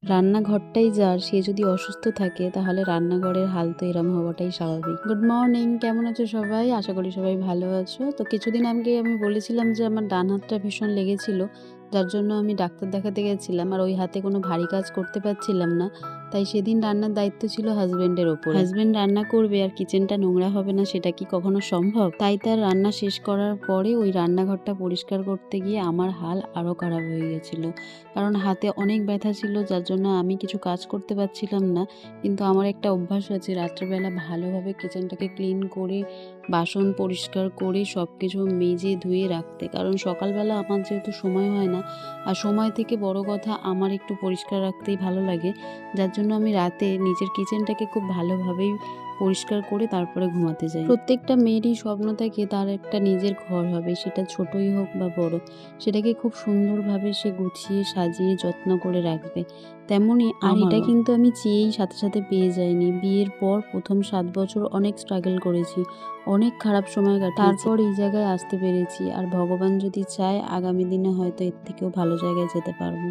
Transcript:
রান্নাঘরটাই যার, সে যদি অসুস্থ থাকে তাহলে রান্নাঘরের হাল তো এরম হওয়াটাই স্বাভাবিক। গুড মর্নিং, কেমন আছো সবাই? আশা করি সবাই ভালো আছো। তো কিছুদিন আগে আমি বলেছিলাম যে আমার ডান হাতটা ভীষণ লেগেছিল, যার জন্য আমি ডাক্তার দেখাতে গেছিলাম। আর ওই হাতে কোনো ভারী কাজ করতে পারছিলাম না। তাই সেদিন রান্নার দায়িত্ব ছিল হাজবেন্ডের ওপরে। হাজবেন্ড রান্না করবে আর কিচেনটা নোংরা হবে না, সেটা কি কখনো সম্ভব? তাই তার রান্না শেষ করার পরে ওই রান্নাঘরটা পরিষ্কার করতে গিয়ে আমার হাল আরও খারাপ হয়ে গেছিলো। কারণ হাতে অনেক ব্যথা ছিল, যার জন্য আমি কিছু কাজ করতে পারছিলাম না। কিন্তু আমার একটা অভ্যাস আছে রাত্রেবেলা ভালোভাবে কিচেনটাকে ক্লিন করে, বাসন পরিষ্কার করে সব কিছু মেজে ধুয়ে রাখতে। কারণ সকালবেলা আমার যেহেতু সময় হয় না, আর সময় থেকে বড় কথা আমার একটু পরিষ্কার রাখতেই ভালো লাগে, যার জন্য আমি রাতে নিজের কিচেনটাকে খুব ভালোভাবেই পরিষ্কার করে তারপরে ঘুমাতে যাই। প্রত্যেকটা মেয়েরই স্বপ্ন থাকে তার একটা নিজের ঘর হবে, সেটা ছোটই হোক বা বড়। সেটাকে খুব সুন্দরভাবে সে গুছিয়ে সাজিয়ে যত্ন করে রাখবে। তেমনই আর এটা কিন্তু আমি চেয়েই সাথে সাথে পেয়ে যাইনি। বিয়ের পর প্রথম ৭ বছর অনেক স্ট্রাগল করেছি, অনেক খারাপ সময় কাটিয়েছি। তারপর এই জায়গায় আসতে পেরেছি। আর ভগবান যদি চায় আগামী দিনে হয়তো এর থেকেও ভালো জায়গায় যেতে পারবো।